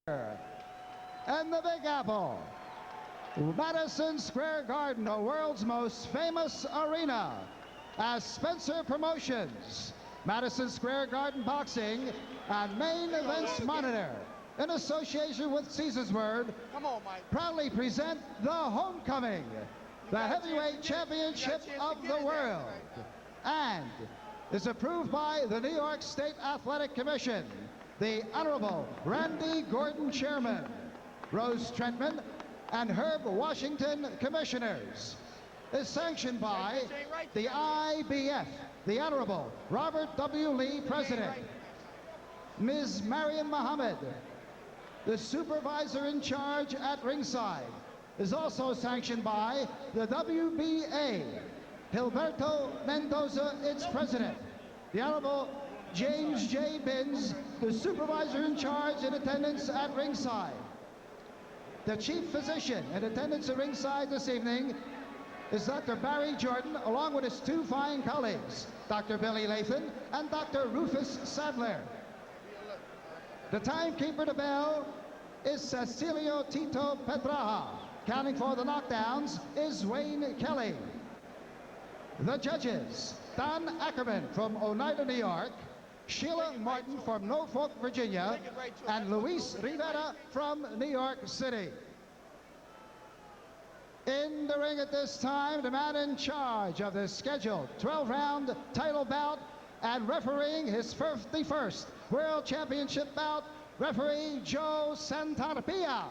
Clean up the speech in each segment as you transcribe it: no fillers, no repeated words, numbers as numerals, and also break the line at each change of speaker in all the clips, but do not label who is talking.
And the Big Apple, Madison Square Garden, the world's most famous arena, as Spencer Promotions, Madison Square Garden Boxing, and Main Events Monitor, in association with Caesarsburg, proudly present the Homecoming, the Heavyweight Championship of the world, and is approved by the New York State Athletic Commission, the Honorable Randy Gordon, Chairman, Rose Trentman, and Herb Washington, Commissioners. Is sanctioned by the IBF, the Honorable Robert W. Lee, President, Ms. Mariam Muhammad, the Supervisor in charge at ringside. Is also sanctioned by the WBA, Gilberto Mendoza, its President, the Honorable James J. Binns, the Supervisor in charge in attendance at ringside. The Chief Physician in attendance at ringside this evening is Dr. Barry Jordan, along with his two fine colleagues, Dr. Billy Lathan and Dr. Rufus Sadler. The timekeeper to bell is Cecilio Tito Pedraja. Counting for the knockdowns is Wayne Kelly. The judges, Don Ackerman from Oneida, New York, Sheila Martin from Norfolk, Virginia, and Luis Rivera from New York City. In the ring at this time, the man in charge of the scheduled 12-round title bout and refereeing his 51st World Championship bout, referee Joe Santarpia.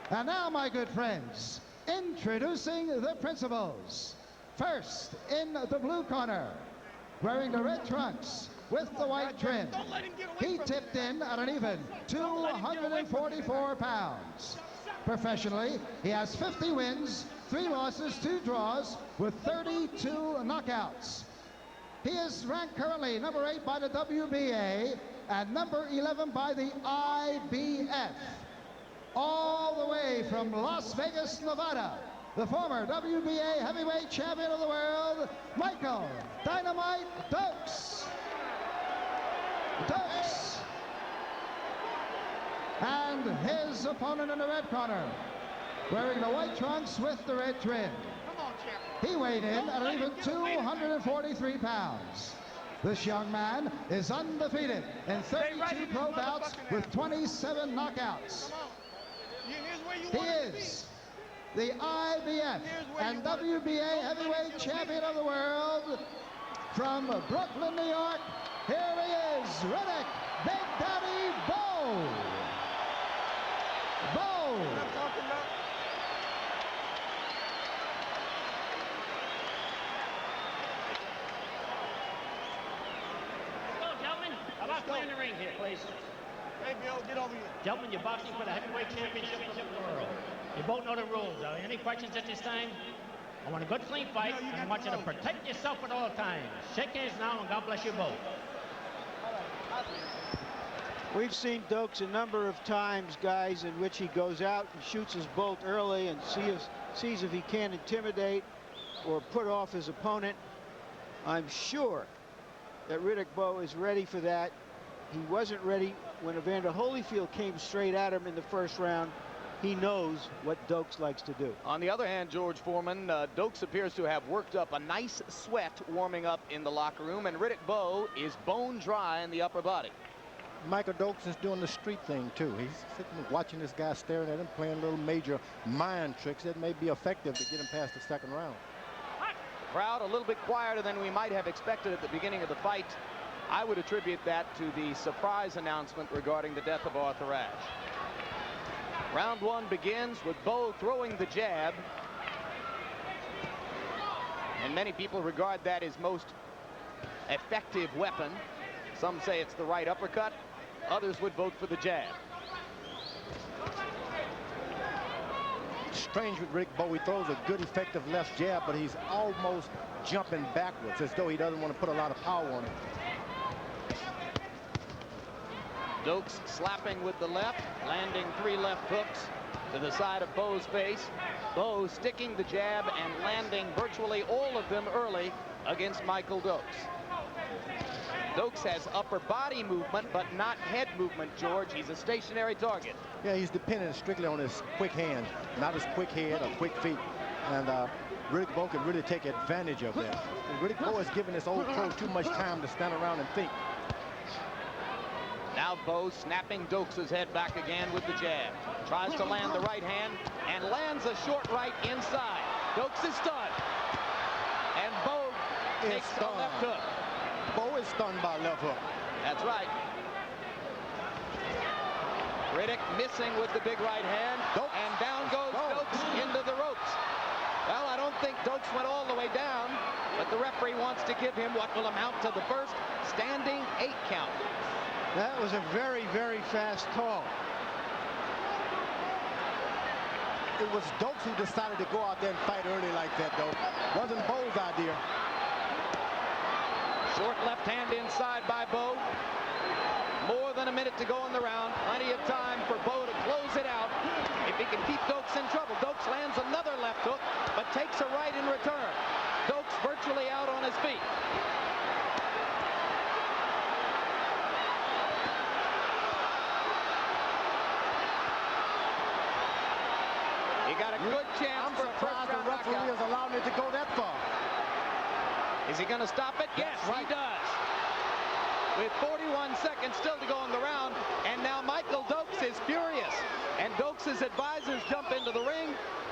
And now, my good friends, introducing the principals. First, in the blue corner, wearing the red trunks with the white trim, he tipped in at an even 244 pounds. Professionally, he has 50 wins, 3 losses, 2 draws, with 32 knockouts. He is ranked currently number 8 by the WBA and number 11 by the IBF. All the way from Las Vegas, Nevada, the former WBA heavyweight champion of the world, Michael Dynamite Dokes. Dokes. And his opponent in the red corner, wearing the white trunks with the red trim. He weighed in at an even 243 pounds. This young man is undefeated in 32 pro bouts with 27 knockouts. He is the IBF and WBA heavyweight champion of the world from Brooklyn, New York. Here he is, Riddick Big Daddy Bowe. Bowe.
Hello, gentlemen. How about clearing the ring here, please?
Hey, Bill, get over here.
Gentlemen, you're boxing for the heavyweight championship of the world. You both know the rules. Are there any questions at this time? I want a good, clean fight, and I want you to protect yourself at all times. Shake hands now, and God bless you both.
We've seen Dokes a number of times, guys, in which he goes out and shoots his bolt early and sees if he can intimidate or put off his opponent. I'm sure that Riddick Bowe is ready for that. He wasn't ready when Evander Holyfield came straight at him in the first round. He knows what Dokes likes to do.
On the other hand, George Foreman, Dokes appears to have worked up a nice sweat warming up in the locker room, and Riddick Bowe is bone dry in the upper body.
Michael Dokes is doing the street thing too. He's sitting watching this guy, staring at him, playing little major mind tricks that may be effective to get him past the second round.
The crowd a little bit quieter than we might have expected at the beginning of the fight. I would attribute that to the surprise announcement regarding the death of Arthur Ashe. Round 1 begins with Bowe throwing the jab, and many people regard that as most effective weapon. Some say it's the right uppercut. Others would vote for the jab.
Strange with Riddick Bowe. He throws a good, effective left jab, but he's almost jumping backwards as though he doesn't want to put a lot of power on it.
Dokes slapping with the left, landing 3 left hooks to the side of Bowe's face. Bowe sticking the jab and landing virtually all of them early against Michael Dokes. Dokes has upper body movement, but not head movement, George. He's a stationary target.
Yeah, he's dependent strictly on his quick hands, not his quick head or quick feet. And Riddick Bowe can really take advantage of that. And Riddick Bowe has given this old pro too much time to stand around and think.
Now Bowe snapping Dokes' head back again with the jab. Tries to land the right hand and lands a short right inside. Dokes is stunned. And Bowe takes the left hook.
Bowe is stunned by left hook.
That's right. Riddick missing with the big right hand. And down goes Dokes into the ropes. Well, I don't think Dokes went all the way down, but the referee wants to give him what will amount to the first standing 8 count.
That was a very, very fast call.
It was Dokes who decided to go out there and fight early like that, though. Wasn't Bowe's idea.
Short left hand inside by Bowe. More than a minute to go in the round. Plenty of time for Bowe to close it out. If he can keep Dokes in trouble. Dokes lands another left hook, but takes a right in return. Dokes virtually out on his feet. He got a good chance
I'm
for a
surprised the
first-round
referee
knockout.
is allowing it to go that far.
Is he going to stop it? Yes,
right.
he does. With 41 seconds still to go in the round, and now Michael Dokes is furious. And Dokes' advisors jump into the ring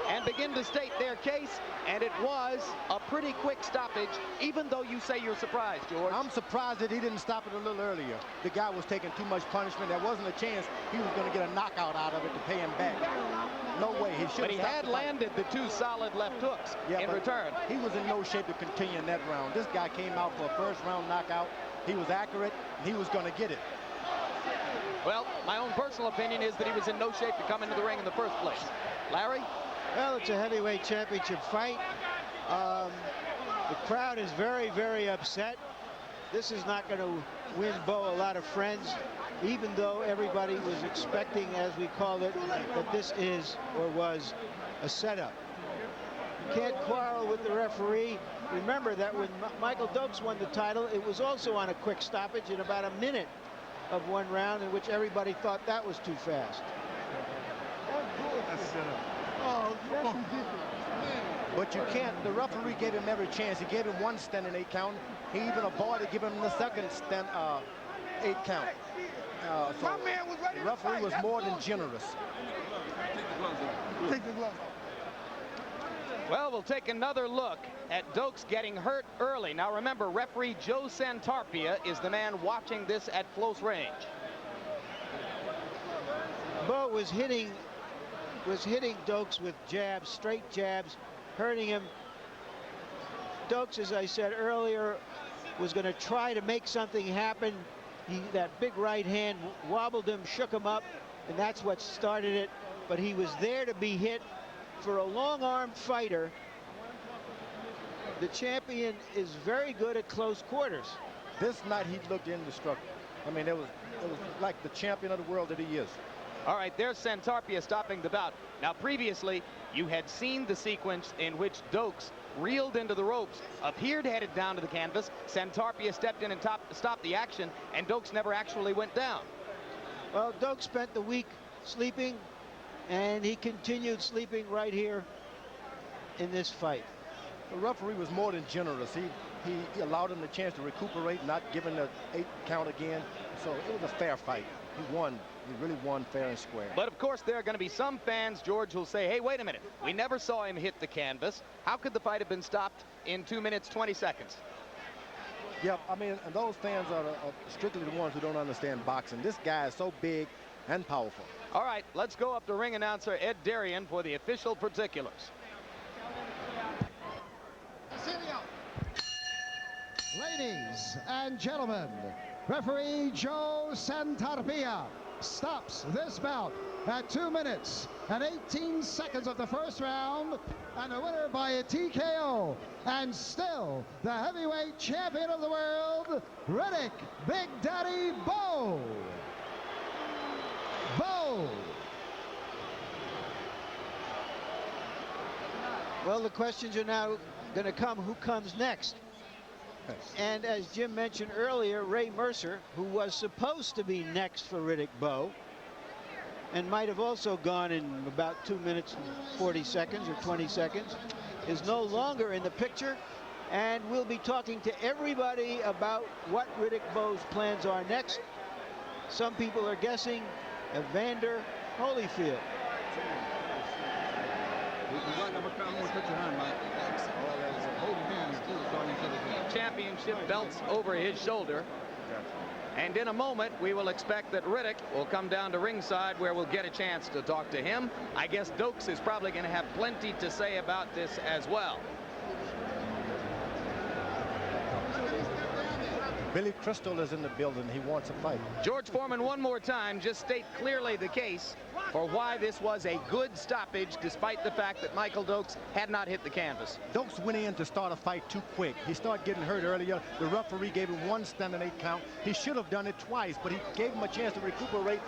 and begin to state their case, and it was a pretty quick stoppage, even though you say you're surprised, George.
I'm surprised that he didn't stop it a little earlier. The guy was taking too much punishment. There wasn't a chance he was going to get a knockout out of it to pay him back. No way. He should.
But he had landed the 2 solid left hooks in return.
He was in no shape to continue in that round. This guy came out for a first-round knockout. He was accurate, and he was going to get it.
Well, my own personal opinion is that he was in no shape to come into the ring in the first place. Larry?
Well, it's a heavyweight championship fight. The crowd is very, very upset. This is not going to win Bowe a lot of friends, even though everybody was expecting, as we called it, that this is or was a setup. You can't quarrel with the referee. Remember that when Michael Dokes won the title, it was also on a quick stoppage in about a minute of one round, in which everybody thought that was too fast.
But you can't. The referee gave him every chance. He gave him 1 standing 8 count. He even avoided giving him the second 8 count. So the referee was more than generous.
Take the gloves off.
Well, we'll take another look at Dokes getting hurt early. Now remember, referee Joe Santarpia is the man watching this at close range.
Bowe was hitting Dokes with jabs, straight jabs, hurting him. Dokes, as I said earlier, was going to try to make something happen. That big right hand wobbled him, shook him up, and that's what started it. But he was there to be hit. For a long-armed fighter, the champion is very good at close quarters.
This night he looked indestructible. I mean, it was like the champion of the world that he is.
All right, there's Santarpia stopping the bout. Now, previously, you had seen the sequence in which Dokes reeled into the ropes, appeared headed down to the canvas. Santarpia stepped in and stopped the action, and Dokes never actually went down.
Well, Dokes spent the week sleeping, and he continued sleeping right here in this fight.
The referee was more than generous. He allowed him the chance to recuperate, not giving the 8 count again. So it was a fair fight. He won. He really won fair and square.
But of course, there are going to be some fans, George, who'll say, hey, wait a minute. We never saw him hit the canvas. How could the fight have been stopped in 2 minutes, 20 seconds?
Yeah, I mean, and those fans are strictly the ones who don't understand boxing. This guy is so big and powerful.
All right, let's go up to ring announcer Ed Darien for the official particulars.
Ladies and gentlemen, referee Joe Santarpia stops this bout at 2 minutes and 18 seconds of the first round, and the winner by a TKO, and still the heavyweight champion of the world, Riddick Big Daddy Bowe. Bowe.
Well, the questions are now going to come, who comes next? And as Jim mentioned earlier, Ray Mercer, who was supposed to be next for Riddick Bowe, and might have also gone in about 2 minutes and 40 seconds or 20 seconds, is no longer in the picture. And we'll be talking to everybody about what Riddick Bowe's plans are next. Some people are guessing Evander Holyfield.
Championship belts over his shoulder. And in a moment, we will expect that Riddick will come down to ringside where we'll get a chance to talk to him. I guess Dokes is probably going to have plenty to say about this as well.
Billy Crystal is in the building. He wants a fight.
George Foreman, one more time, just state clearly the case for why this was a good stoppage, despite the fact that Michael Dokes had not hit the canvas.
Dokes went in to start a fight too quick. He started getting hurt earlier. The referee gave him 1 standing 8 count. He should have done it twice, but he gave him a chance to recuperate.